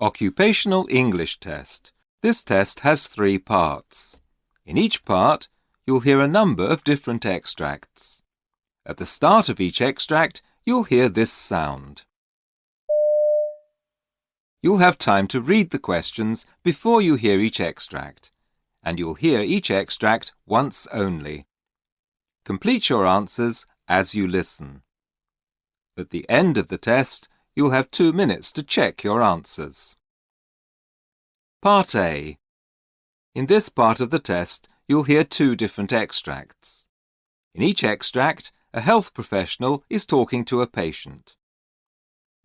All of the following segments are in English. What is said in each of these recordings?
Occupational English Test. This test has 3 parts. In each part, you'll hear a number of different extracts. At the start of each extract, you'll hear this sound. You'll have time to read the questions before you hear each extract, and you'll hear each extract once only. Complete your answers as you listen. At the end of the test, you'll have 2 minutes to check your answers. Part A. In this part of the test, you'll hear 2 different extracts. In each extract, a health professional is talking to a patient.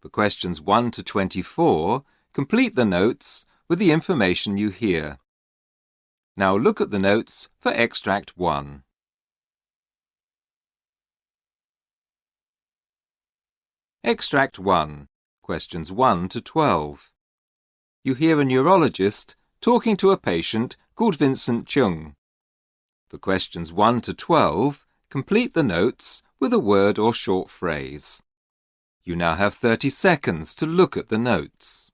For questions 1 to 24, complete the notes with the information you hear. Now look at the notes for extract 1. Extract 1, questions 1 to 12. You hear a neurologist talking to a patient called Vincent Chung. For questions 1 to 12, complete the notes with a word or short phrase. You now have 30 seconds to look at the notes.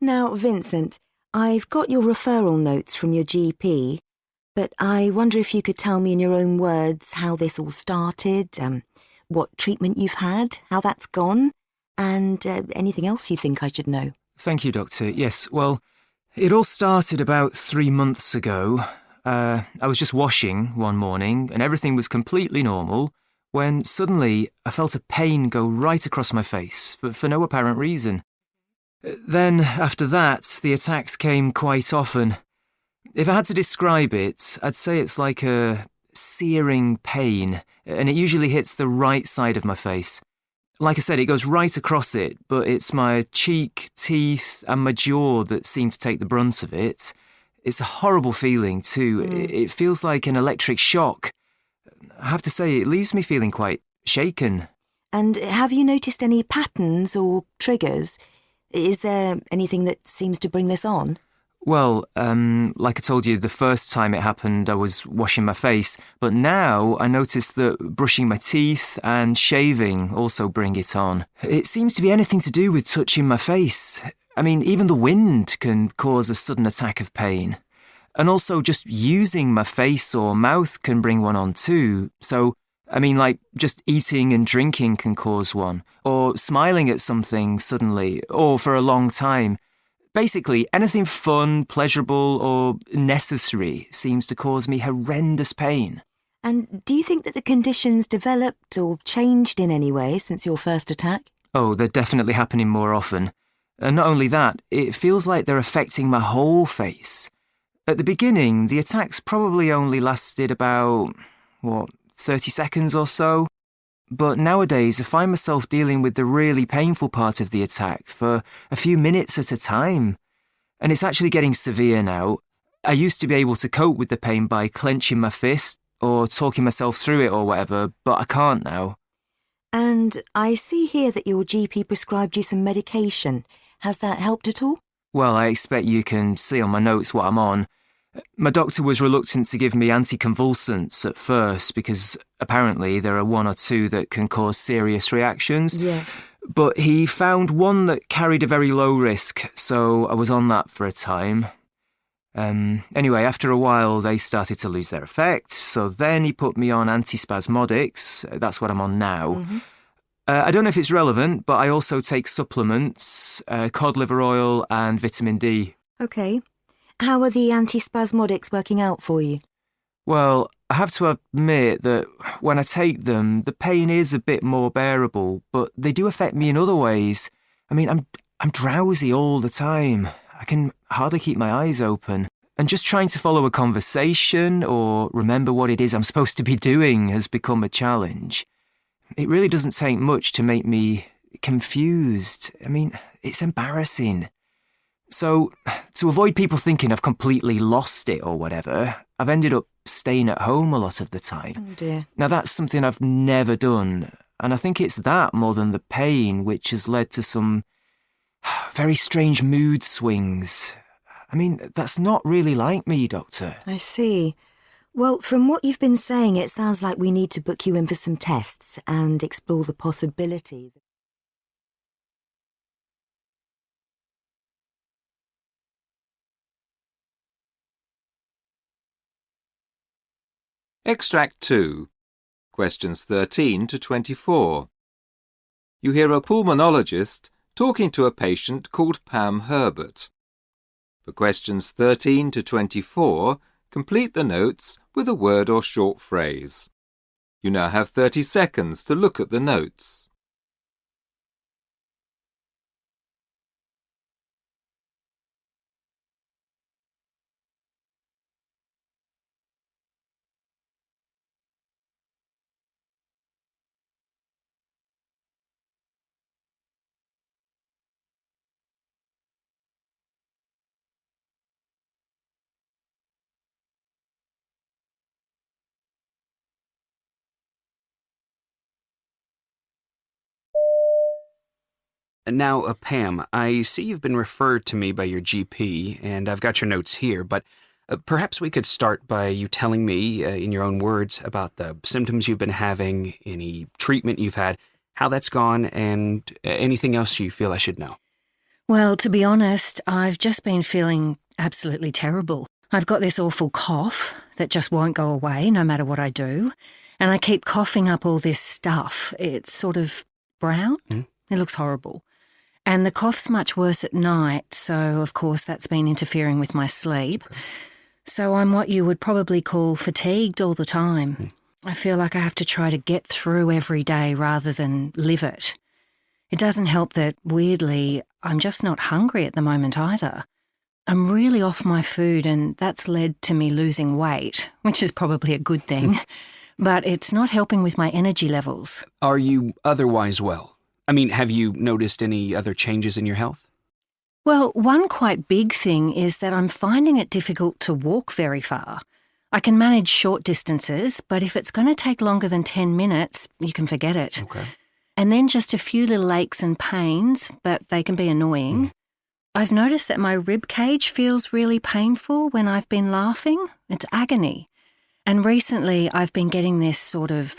Now, Vincent, I've got your referral notes from your GP, but I wonder if you could tell me in your own words how this all started, what treatment you've had, how that's gone, and anything else you think I should know. Thank you, Doctor. Yes, well, it all started about 3 months ago. I was just washing one morning and everything was completely normal when suddenly I felt a pain go right across my face for no apparent reason. Then, after that, the attacks came quite often. If I had to describe it, I'd say it's like a searing pain, and it usually hits the right side of my face. Like I said, it goes right across it, but it's my cheek, teeth, and my jaw that seem to take the brunt of it. It's a horrible feeling, too. It feels like an electric shock. I have to say, it leaves me feeling quite shaken. And have you noticed any patterns or triggers? Is there anything that seems to bring this on? Well, like I told you, the first time it happened, I was washing my face, but now I notice that brushing my teeth and shaving also bring it on. It seems to be anything to do with touching my face. I mean, even the wind can cause a sudden attack of pain. And also just using my face or mouth can bring one on too, so I mean, like, just eating and drinking can cause one, or smiling at something suddenly, or for a long time. Basically, anything fun, pleasurable, or necessary seems to cause me horrendous pain. And do you think that the condition's developed or changed in any way since your first attack? Oh, they're definitely happening more often. And not only that, it feels like they're affecting my whole face. At the beginning, the attacks probably only lasted about, 30 seconds or so. But nowadays I find myself dealing with the really painful part of the attack for a few minutes at a time. And it's actually getting severe now. I used to be able to cope with the pain by clenching my fist or talking myself through it or whatever, but I can't now. And I see here that your GP prescribed you some medication. Has that helped at all? Well, I expect you can see on my notes what I'm on. My doctor was reluctant to give me anticonvulsants at first because apparently there are 1 or 2 that can cause serious reactions. Yes. But he found one that carried a very low risk, so I was on that for a time. Anyway, after a while they started to lose their effect, so then he put me on antispasmodics. That's what I'm on now. Mm-hmm. I don't know if it's relevant, but I also take supplements, cod liver oil and vitamin D. OK. How are the antispasmodics working out for you? Well, I have to admit that when I take them, the pain is a bit more bearable, but they do affect me in other ways. I mean, I'm drowsy all the time. I can hardly keep my eyes open. And just trying to follow a conversation or remember what it is I'm supposed to be doing has become a challenge. It really doesn't take much to make me confused. I mean, it's embarrassing. So, to avoid people thinking I've completely lost it or whatever, I've ended up staying at home a lot of the time. Oh dear. Now, that's something I've never done, and I think it's that more than the pain which has led to some very strange mood swings. I mean, that's not really like me, Doctor. I see. Well, from what you've been saying, it sounds like we need to book you in for some tests and explore the possibility. Extract 2. Questions 13 to 24. You hear a pulmonologist talking to a patient called Pam Herbert. For questions 13 to 24, complete the notes with a word or short phrase. You now have 30 seconds to look at the notes. Now, Pam, I see you've been referred to me by your GP, and I've got your notes here, but perhaps we could start by you telling me, in your own words, about the symptoms you've been having, any treatment you've had, how that's gone, and anything else you feel I should know. Well, to be honest, I've just been feeling absolutely terrible. I've got this awful cough that just won't go away no matter what I do, and I keep coughing up all this stuff. It's sort of brown. It looks horrible. And the cough's much worse at night, so of course that's been interfering with my sleep. Okay. So I'm what you would probably call fatigued all the time. I feel like I have to try to get through every day rather than live it. It doesn't help that, weirdly, I'm just not hungry at the moment either. I'm really off my food, and that's led to me losing weight, which is probably a good thing. But it's not helping with my energy levels. Are you otherwise well? I mean, have you noticed any other changes in your health? Well, one quite big thing is that I'm finding it difficult to walk very far. I can manage short distances, but if it's going to take longer than 10 minutes, you can forget it. Okay. And then just a few little aches and pains, but they can be annoying. I've noticed that my rib cage feels really painful when I've been laughing. It's agony. And recently I've been getting this sort of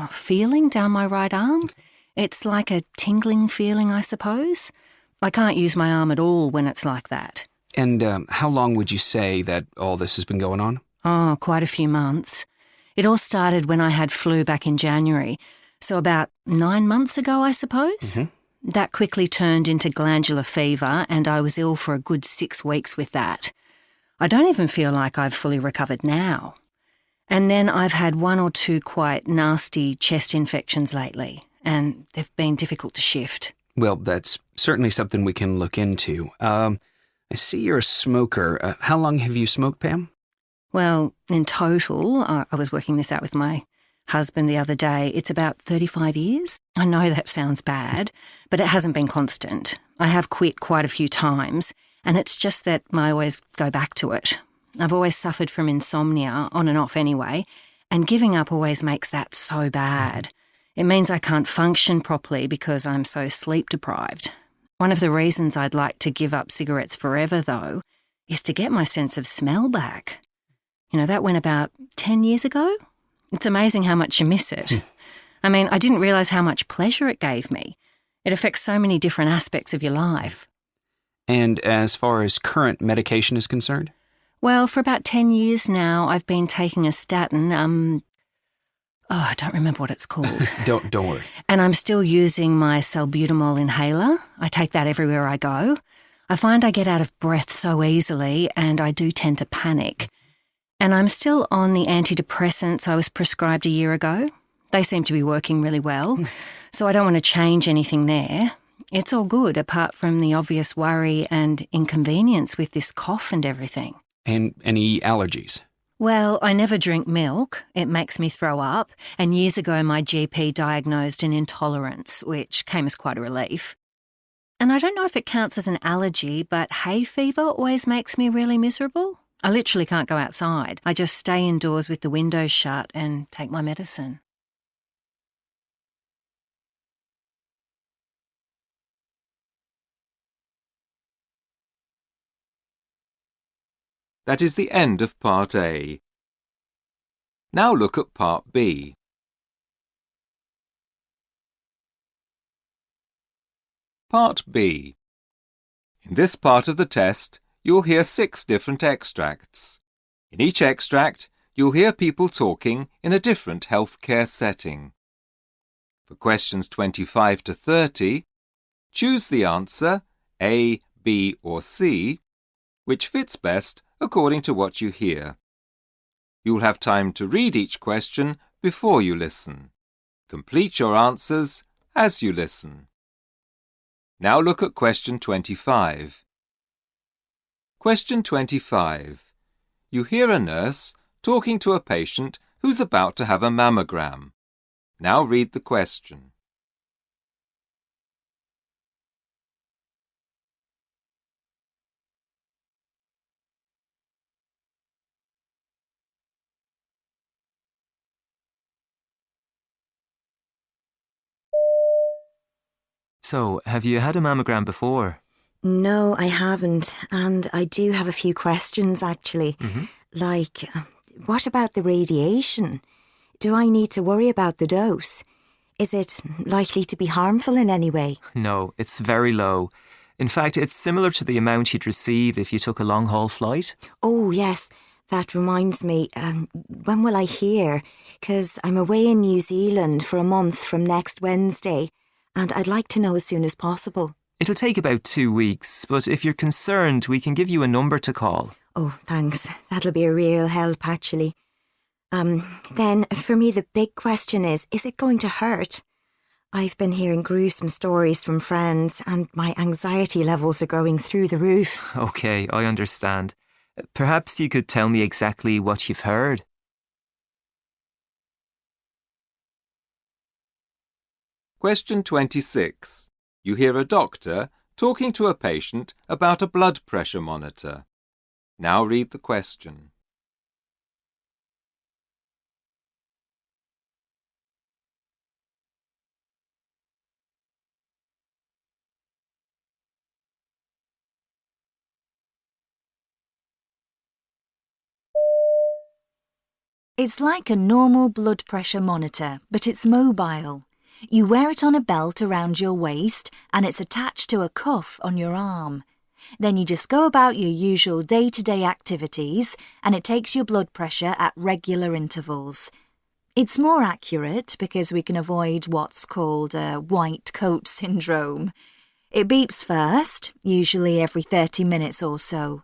feeling down my right arm. It's like a tingling feeling, I suppose. I can't use my arm at all when it's like that. And how long would you say that all this has been going on? Oh, quite a few months. It all started when I had flu back in January, so about 9 months ago, I suppose. That quickly turned into glandular fever, and I was ill for a good 6 weeks with that. I don't even feel like I've fully recovered now. And then I've had 1 or 2 quite nasty chest infections lately, and they've been difficult to shift. Well, that's certainly something we can look into. I see you're a smoker. How long have you smoked, Pam? Well, in total, I was working this out with my husband the other day, it's about 35 years. I know that sounds bad, but it hasn't been constant. I have quit quite a few times, and it's just that I always go back to it. I've always suffered from insomnia, on and off anyway, and giving up always makes that so bad. It means I can't function properly because I'm so sleep deprived. One of the reasons I'd like to give up cigarettes forever, though, is to get my sense of smell back. You know, that went about 10 years ago. It's amazing how much you miss it. I mean, I didn't realise how much pleasure it gave me. It affects so many different aspects of your life. And as far as current medication is concerned? Well, for about 10 years now, I've been taking a statin, I don't remember what it's called. Don't worry. And I'm still using my salbutamol inhaler. I take that everywhere I go. I find I get out of breath so easily, and I do tend to panic. And I'm still on the antidepressants I was prescribed a year ago. They seem to be working really well, so I don't want to change anything there. It's all good, apart from the obvious worry and inconvenience with this cough and everything. And any allergies? Well, I never drink milk. It makes me throw up. And years ago, my GP diagnosed an intolerance, which came as quite a relief. And I don't know if it counts as an allergy, but hay fever always makes me really miserable. I literally can't go outside. I just stay indoors with the windows shut and take my medicine. That is the end of Part A. Now look at Part B. Part B. In this part of the test, you'll hear 6 different extracts. In each extract, you'll hear people talking in a different healthcare setting. For questions 25 to 30, choose the answer A, B or C, which fits best according to what you hear. You'll have time to read each question before you listen. Complete your answers as you listen. Now look at question 25. Question 25. You hear a nurse talking to a patient who's about to have a mammogram. Now read the question. So, have you had a mammogram before? No, I haven't, and I do have a few questions actually. Like, what about the radiation? Do I need to worry about the dose? Is it likely to be harmful in any way? No, it's very low. In fact, it's similar to the amount you'd receive if you took a long-haul flight. Oh, yes, that reminds me. When will I hear? 'Cause I'm away in New Zealand for a month from next Wednesday, and I'd like to know as soon as possible. It'll take about 2 weeks, but if you're concerned, we can give you a number to call. Oh, thanks. That'll be a real help, actually. Then, for me, the big question is it going to hurt? I've been hearing gruesome stories from friends, and my anxiety levels are going through the roof. Okay, I understand. Perhaps you could tell me exactly what you've heard. Question 26. You hear a doctor talking to a patient about a blood pressure monitor. Now read the question. It's like a normal blood pressure monitor, but it's mobile. You wear it on a belt around your waist and it's attached to a cuff on your arm. Then you just go about your usual day-to-day activities and it takes your blood pressure at regular intervals. It's more accurate because we can avoid what's called a white coat syndrome. It beeps first, usually every 30 minutes or so.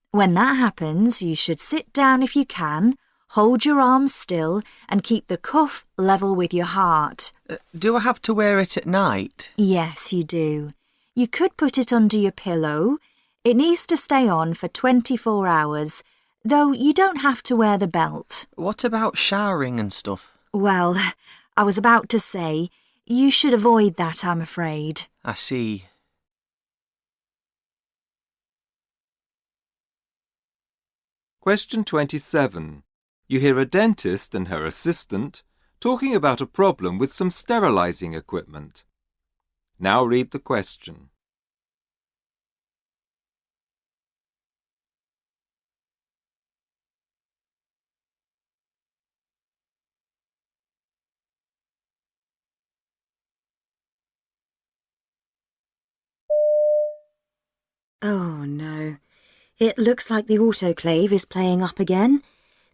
When that happens, you should sit down if you can, hold your arms still and keep the cuff level with your heart. Do I have to wear it at night? Yes, you do. You could put it under your pillow. It needs to stay on for 24 hours, though you don't have to wear the belt. What about showering and stuff? Well, I was about to say, you should avoid that, I'm afraid. I see. Question 27. You hear a dentist and her assistant talking about a problem with some sterilizing equipment. Now read the question. Oh, no. It looks like the autoclave is playing up again.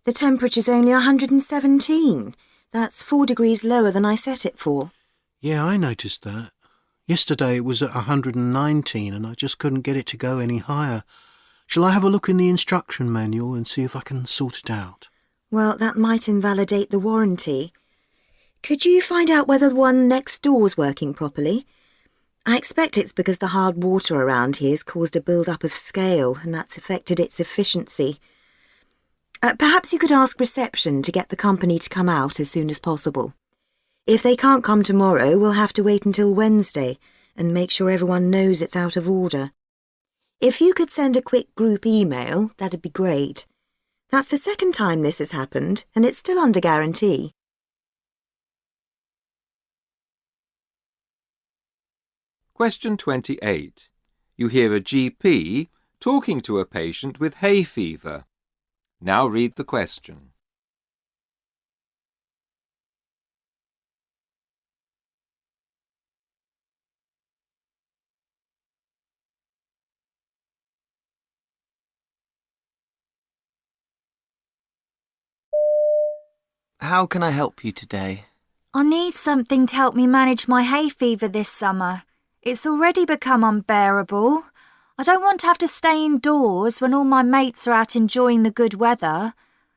The temperature's only 117. That's 4 degrees lower than I set it for. Yeah, I noticed that. Yesterday it was at 119 and I just couldn't get it to go any higher. Shall I have a look in the instruction manual and see if I can sort it out? Well, that might invalidate the warranty. Could you find out whether the one next door's working properly? I expect it's because the hard water around here has caused a build-up of scale and that's affected its efficiency. Perhaps you could ask reception to get the company to come out as soon as possible. If they can't come tomorrow, we'll have to wait until Wednesday, and make sure everyone knows it's out of order. If you could send a quick group email, that'd be great. That's the second time this has happened, and it's still under guarantee. Question 28. You hear a GP talking to a patient with hay fever. Now read the question. How can I help you today? I need something to help me manage my hay fever this summer. It's already become unbearable. I don't want to have to stay indoors when all my mates are out enjoying the good weather.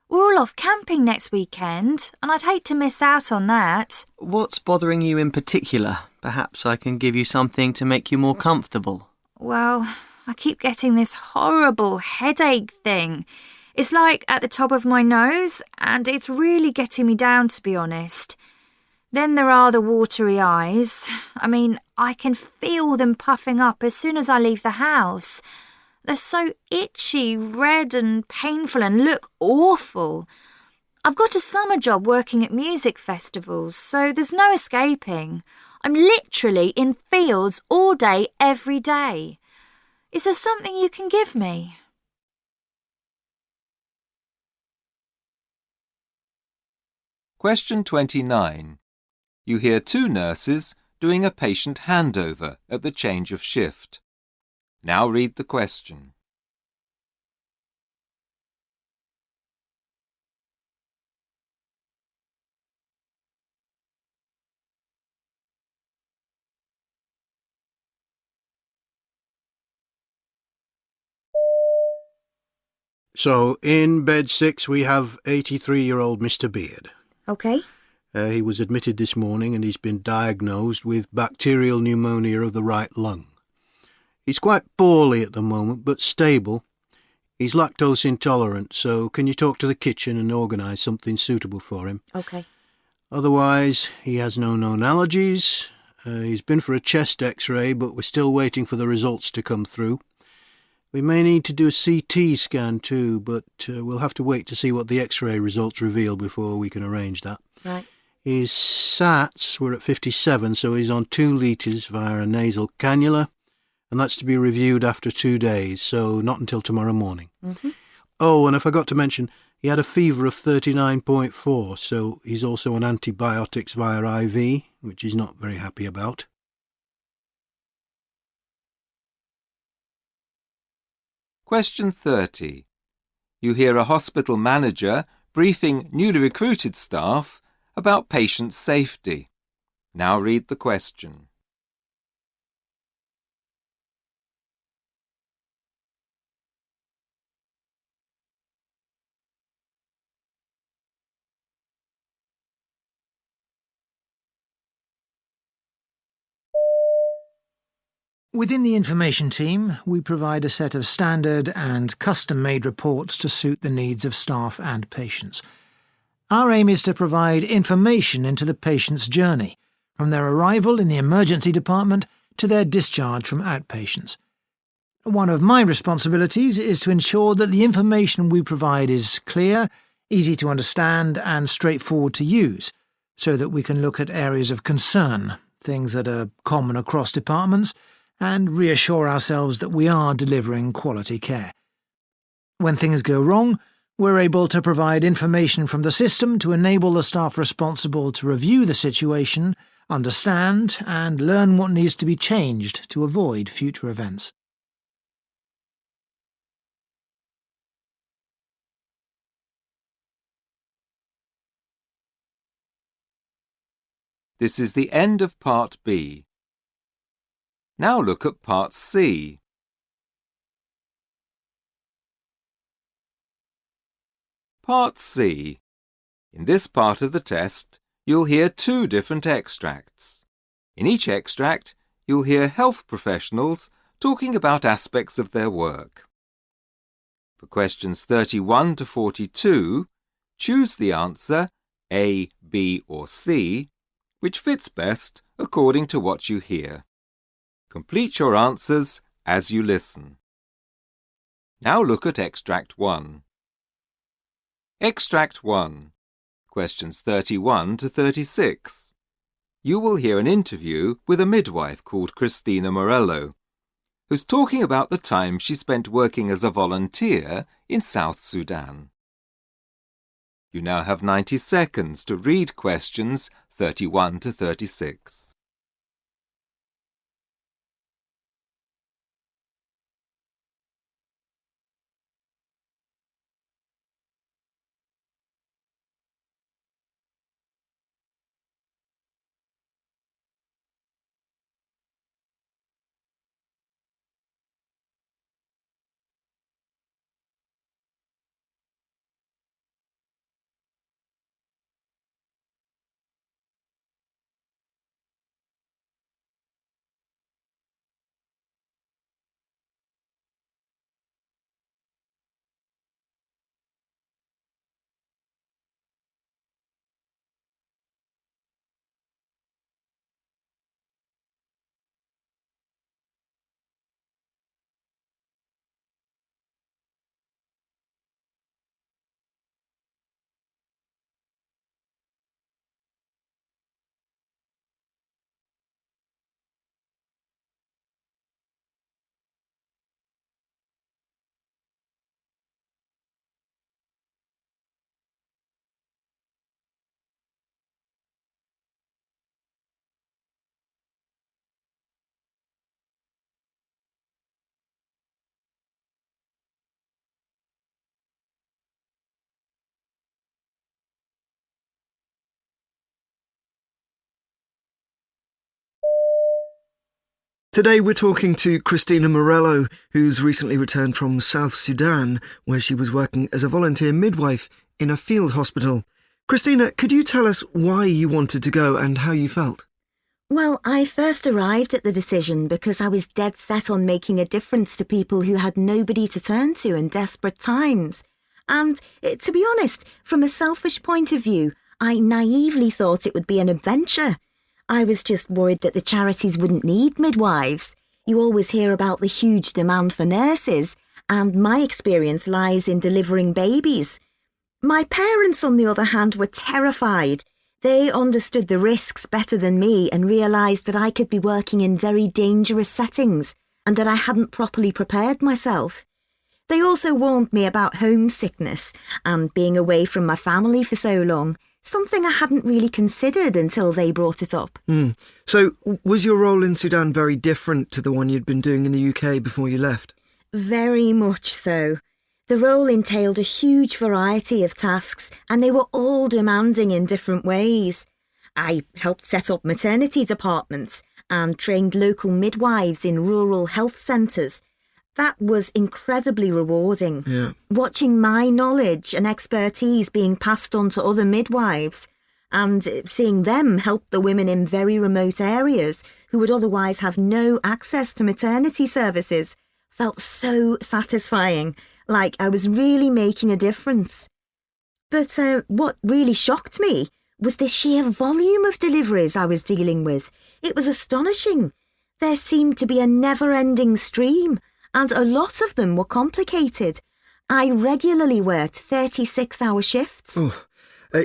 We're all off camping next weekend, and I'd hate to miss out on that. What's bothering you in particular? Perhaps I can give you something to make you more comfortable. Well, I keep getting this horrible headache thing. It's like at the top of my nose, and it's really getting me down, to be honest. Then there are the watery eyes. I mean, I can feel them puffing up as soon as I leave the house. They're so itchy, red and painful and look awful. I've got a summer job working at music festivals, so there's no escaping. I'm literally in fields all day, every day. Is there something you can give me? Question 29. You hear two nurses doing a patient handover at the change of shift. Now read the question. So, in bed 6 we have 83-year-old Mr. Beard. OK? He was admitted this morning and he's been diagnosed with bacterial pneumonia of the right lung. He's quite poorly at the moment, but stable. He's lactose intolerant, so can you talk to the kitchen and organise something suitable for him? OK. Otherwise, he has no known allergies. He's been for a chest x-ray, but we're still waiting for the results to come through. We may need to do a CT scan too, but we'll have to wait to see what the x-ray results reveal before we can arrange that. Right. His SATs were at 57, so he's on 2 litres via a nasal cannula, and that's to be reviewed after 2 days, so not until tomorrow morning. Mm-hmm. Oh, and I forgot to mention, he had a fever of 39.4, so he's also on antibiotics via IV, which he's not very happy about. Question 30. You hear a hospital manager briefing newly recruited staff about patient safety. Now read the question. Within the information team, we provide a set of standard and custom-made reports to suit the needs of staff and patients. Our aim is to provide information into the patient's journey, from their arrival in the emergency department to their discharge from outpatients. One of my responsibilities is to ensure that the information we provide is clear, easy to understand and straightforward to use, so that we can look at areas of concern, things that are common across departments, and reassure ourselves that we are delivering quality care. When things go wrong, we're able to provide information from the system to enable the staff responsible to review the situation, understand, and learn what needs to be changed to avoid future events. This is the end of Part B. Now look at Part C. Part C. In this part of the test, you'll hear 2 different extracts. In each extract, you'll hear health professionals talking about aspects of their work. For questions 31 to 42, choose the answer A, B or C, which fits best according to what you hear. Complete your answers as you listen. Now look at Extract 1. Extract 1. Questions 31 to 36. You will hear an interview with a midwife called Christina Morello, who's talking about the time she spent working as a volunteer in South Sudan. You now have 90 seconds to read questions 31 to 36. Today we're talking to Christina Morello, who's recently returned from South Sudan, where she was working as a volunteer midwife in a field hospital. Christina, could you tell us why you wanted to go and how you felt? Well, I first arrived at the decision because I was dead set on making a difference to people who had nobody to turn to in desperate times. And, to be honest, from a selfish point of view, I naively thought it would be an adventure. I was just worried that the charities wouldn't need midwives. You always hear about the huge demand for nurses, and my experience lies in delivering babies. My parents, on the other hand, were terrified. They understood the risks better than me and realised that I could be working in very dangerous settings and that I hadn't properly prepared myself. They also warned me about homesickness and being away from my family for so long, something I hadn't really considered until they brought it up. So, was your role in Sudan very different to the one you'd been doing in the UK before you left? Very much so. The role entailed a huge variety of tasks, and they were all demanding in different ways. I helped set up maternity departments and trained local midwives in rural health centres. That was incredibly rewarding. Yeah. Watching my knowledge and expertise being passed on to other midwives and seeing them help the women in very remote areas who would otherwise have no access to maternity services felt so satisfying, like I was really making a difference. But what really shocked me was the sheer volume of deliveries I was dealing with. It was astonishing. There seemed to be a never-ending stream, and a lot of them were complicated. I regularly worked 36-hour shifts. Oh,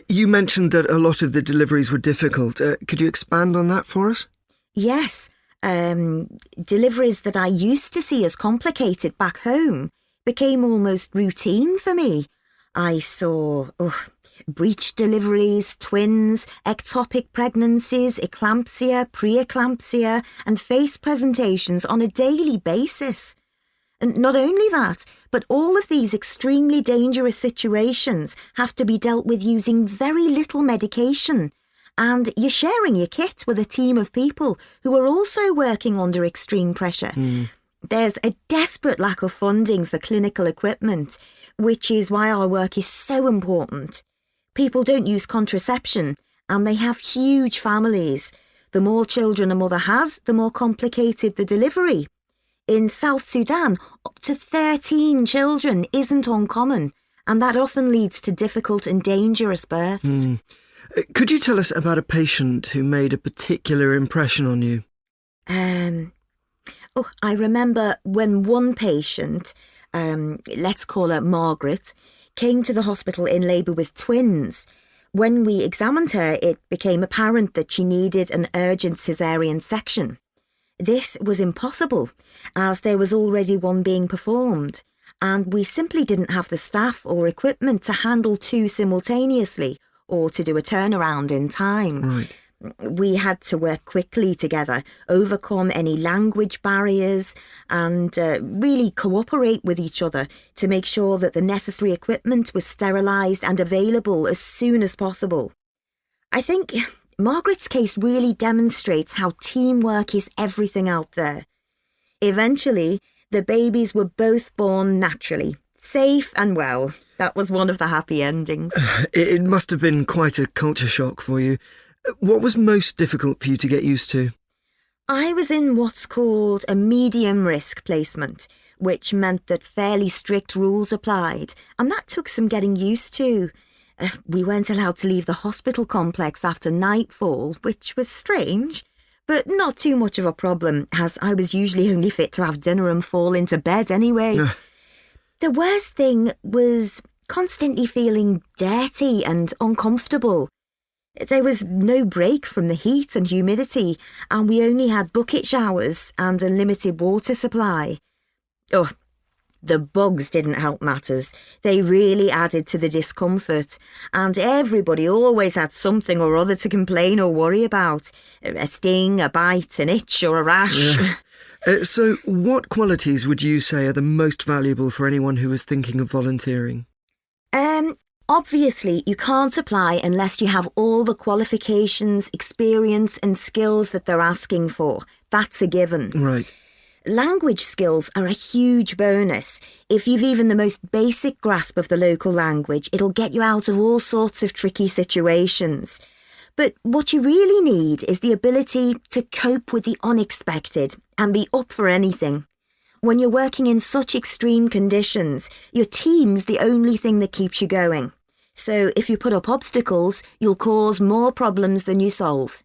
you mentioned that a lot of the deliveries were difficult. Could you expand on that for us? Yes. Deliveries that I used to see as complicated back home became almost routine for me. I saw breech deliveries, twins, ectopic pregnancies, eclampsia, preeclampsia, and face presentations on a daily basis. And not only that, but all of these extremely dangerous situations have to be dealt with using very little medication. And you're sharing your kit with a team of people who are also working under extreme pressure. There's a desperate lack of funding for clinical equipment, which is why our work is so important. People don't use contraception, and they have huge families. The more children a mother has, the more complicated the delivery. In South Sudan, up to 13 children isn't uncommon, and that often leads to difficult and dangerous births. Could you tell us about a patient who made a particular impression on you? Oh, I remember when one patient, let's call her Margaret, came to the hospital in labour with twins. When we examined her, it became apparent that she needed an urgent caesarean section. This was impossible, as there was already one being performed, and we simply didn't have the staff or equipment to handle two simultaneously or to do a turnaround in time. Right. We had to work quickly together, overcome any language barriers, and really cooperate with each other to make sure that the necessary equipment was sterilised and available as soon as possible. I think Margaret's case really demonstrates how teamwork is everything out there. Eventually, the babies were both born naturally, safe and well. That was one of the happy endings. It must have been quite a culture shock for you. What was most difficult for you to get used to? I was in what's called a medium risk placement, which meant that fairly strict rules applied, and that took some getting used to. We weren't allowed to leave the hospital complex after nightfall, which was strange, but not too much of a problem, as I was usually only fit to have dinner and fall into bed anyway. The worst thing was constantly feeling dirty and uncomfortable. There was no break from the heat and humidity, and we only had bucket showers and a limited water supply. Oh, the bugs didn't help matters. They really added to the discomfort, and everybody always had something or other to complain or worry about. A sting, a bite, an itch or a rash. Yeah. So what qualities would you say are the most valuable for anyone who is thinking of volunteering? Obviously, you can't apply unless you have all the qualifications, experience and skills that they're asking for. That's a given. Right. Language skills are a huge bonus. If you've even the most basic grasp of the local language, it'll get you out of all sorts of tricky situations. But what you really need is the ability to cope with the unexpected and be up for anything. When you're working in such extreme conditions, your team's the only thing that keeps you going. So if you put up obstacles, you'll cause more problems than you solve.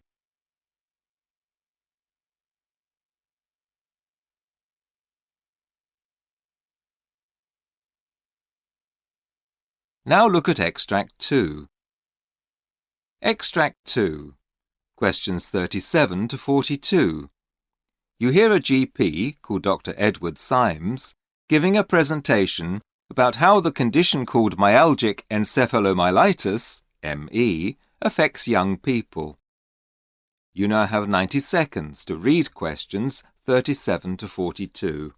Now look at Extract 2. Extract 2. Questions 37 to 42. You hear a GP, called Dr. Edward Symes, giving a presentation about how the condition called myalgic encephalomyelitis, ME, affects young people. You now have 90 seconds to read questions 37 to 42.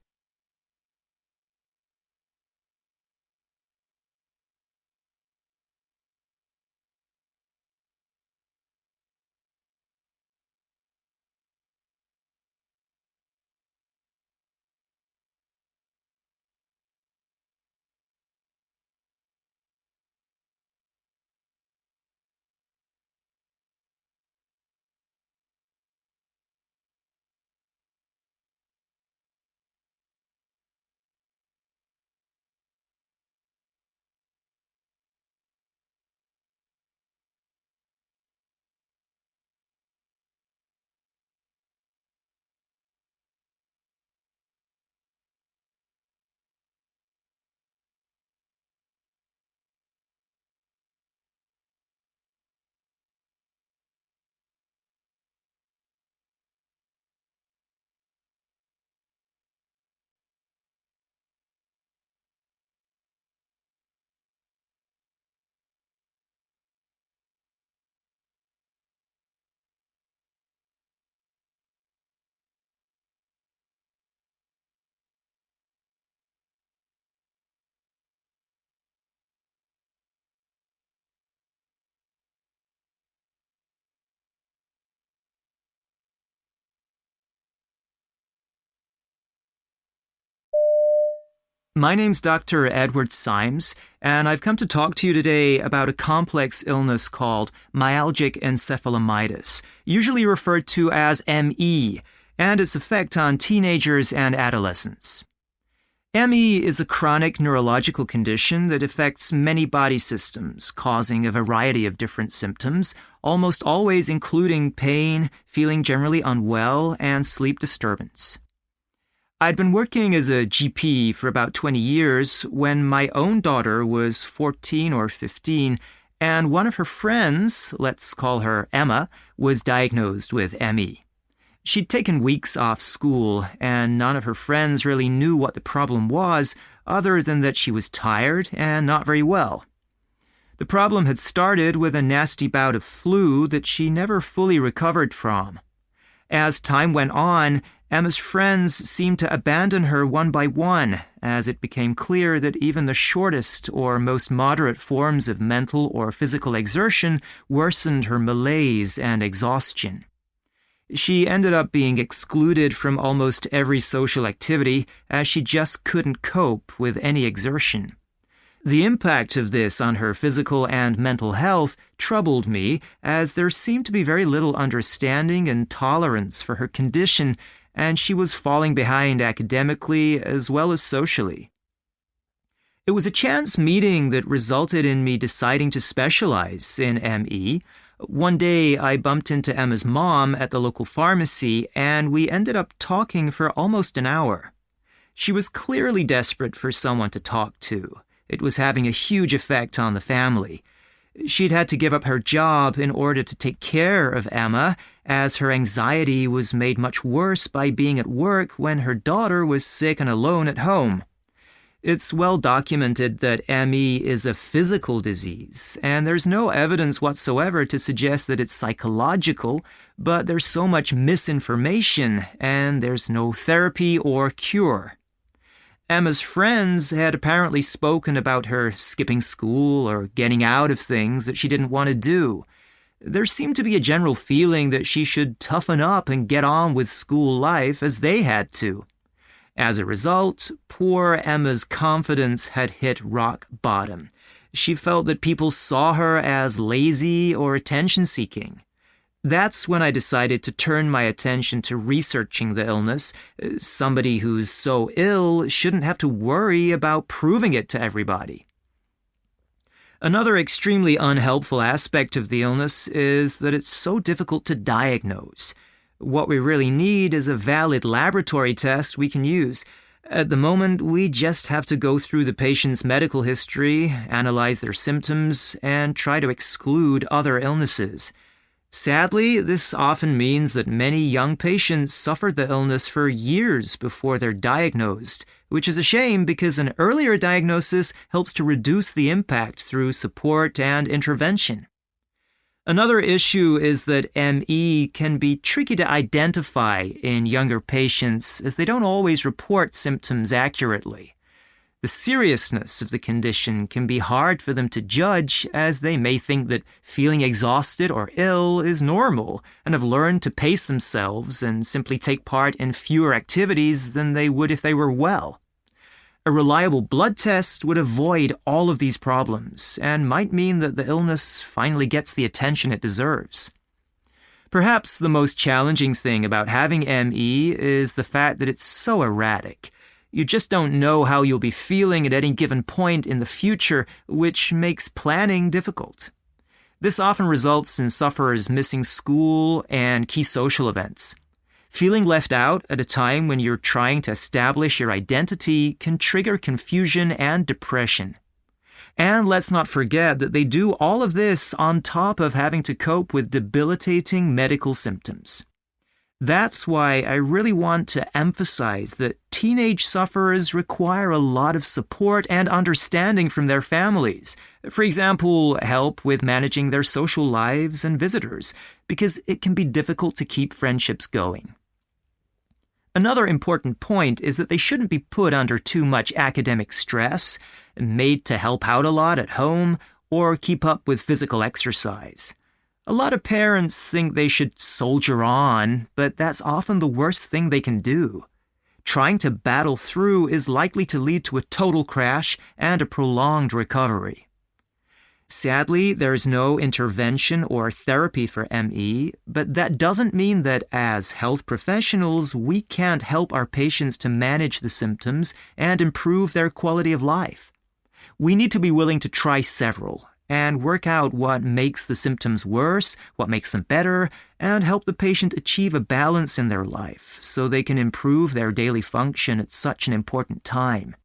My name's Dr. Edward Symes, and I've come to talk to you today about a complex illness called myalgic encephalomyelitis, usually referred to as ME, and its effect on teenagers and adolescents. ME is a chronic neurological condition that affects many body systems, causing a variety of different symptoms, almost always including pain, feeling generally unwell, and sleep disturbance. I'd been working as a GP for about 20 years when my own daughter was 14 or 15, and one of her friends, let's call her Emma, was diagnosed with ME. She'd taken weeks off school, and none of her friends really knew what the problem was, other than that she was tired and not very well. The problem had started with a nasty bout of flu that she never fully recovered from. As time went on, Emma's friends seemed to abandon her one by one, as it became clear that even the shortest or most moderate forms of mental or physical exertion worsened her malaise and exhaustion. She ended up being excluded from almost every social activity, as she just couldn't cope with any exertion. The impact of this on her physical and mental health troubled me, as there seemed to be very little understanding and tolerance for her condition, and she was falling behind academically as well as socially. It was a chance meeting that resulted in me deciding to specialize in ME. One day, I bumped into Emma's mom at the local pharmacy, and we ended up talking for almost an hour. She was clearly desperate for someone to talk to. It was having a huge effect on the family. She'd had to give up her job in order to take care of Emma, as her anxiety was made much worse by being at work when her daughter was sick and alone at home. It's well documented that ME is a physical disease, and there's no evidence whatsoever to suggest that it's psychological, but there's so much misinformation, and there's no therapy or cure. Emma's friends had apparently spoken about her skipping school or getting out of things that she didn't want to do. There seemed to be a general feeling that she should toughen up and get on with school life as they had to. As a result, poor Emma's confidence had hit rock bottom. She felt that people saw her as lazy or attention-seeking. That's when I decided to turn my attention to researching the illness. Somebody who's so ill shouldn't have to worry about proving it to everybody. Another extremely unhelpful aspect of the illness is that it's so difficult to diagnose. What we really need is a valid laboratory test we can use. At the moment, we just have to go through the patient's medical history, analyze their symptoms, and try to exclude other illnesses. Sadly, this often means that many young patients suffer the illness for years before they're diagnosed, which is a shame because an earlier diagnosis helps to reduce the impact through support and intervention. Another issue is that ME can be tricky to identify in younger patients as they don't always report symptoms accurately. The seriousness of the condition can be hard for them to judge, as they may think that feeling exhausted or ill is normal and have learned to pace themselves and simply take part in fewer activities than they would if they were well. A reliable blood test would avoid all of these problems and might mean that the illness finally gets the attention it deserves. Perhaps the most challenging thing about having ME is the fact that it's so erratic. You just don't know how you'll be feeling at any given point in the future, which makes planning difficult. This often results in sufferers missing school and key social events. Feeling left out at a time when you're trying to establish your identity can trigger confusion and depression. And let's not forget that they do all of this on top of having to cope with debilitating medical symptoms. That's why I really want to emphasize that teenage sufferers require a lot of support and understanding from their families. For example, help with managing their social lives and visitors, because it can be difficult to keep friendships going. Another important point is that they shouldn't be put under too much academic stress, made to help out a lot at home, or keep up with physical exercise. A lot of parents think they should soldier on, but that's often the worst thing they can do. Trying to battle through is likely to lead to a total crash and a prolonged recovery. Sadly, there's no intervention or therapy for ME, but that doesn't mean that as health professionals, we can't help our patients to manage the symptoms and improve their quality of life. We need to be willing to try several, and work out what makes the symptoms worse, what makes them better, and help the patient achieve a balance in their life so they can improve their daily function at such an important time.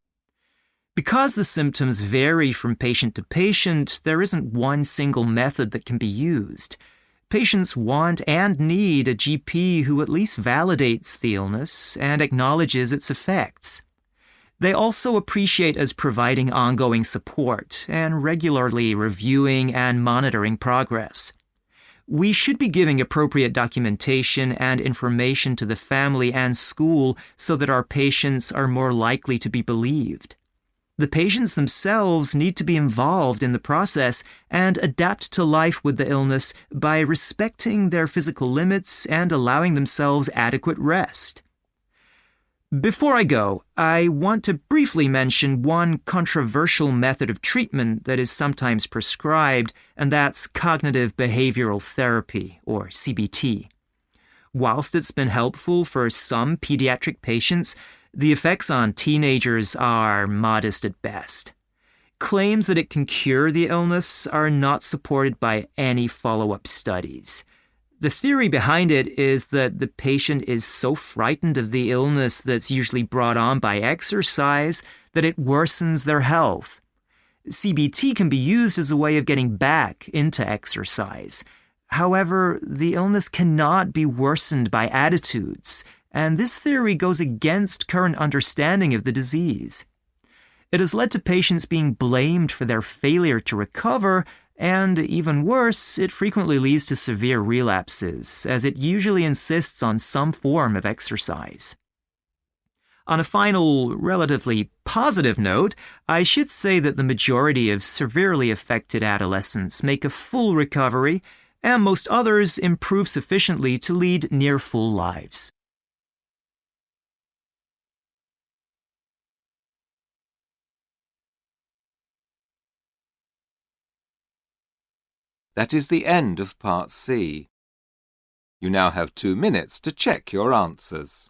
Because the symptoms vary from patient to patient, there isn't one single method that can be used. Patients want and need a GP who at least validates the illness and acknowledges its effects. They also appreciate us providing ongoing support and regularly reviewing and monitoring progress. We should be giving appropriate documentation and information to the family and school so that our patients are more likely to be believed. The patients themselves need to be involved in the process and adapt to life with the illness by respecting their physical limits and allowing themselves adequate rest. Before I go, I want to briefly mention one controversial method of treatment that is sometimes prescribed, and that's cognitive behavioral therapy, or CBT. Whilst it's been helpful for some pediatric patients, the effects on teenagers are modest at best. Claims that it can cure the illness are not supported by any follow-up studies. The theory behind it is that the patient is so frightened of the illness that's usually brought on by exercise that it worsens their health. CBT can be used as a way of getting back into exercise. However, the illness cannot be worsened by attitudes, and this theory goes against current understanding of the disease. It has led to patients being blamed for their failure to recover, and even worse, it frequently leads to severe relapses, as it usually insists on some form of exercise. On a final, relatively positive note, I should say that the majority of severely affected adolescents make a full recovery, and most others improve sufficiently to lead near full lives. That is the end of Part C. You now have 2 minutes to check your answers.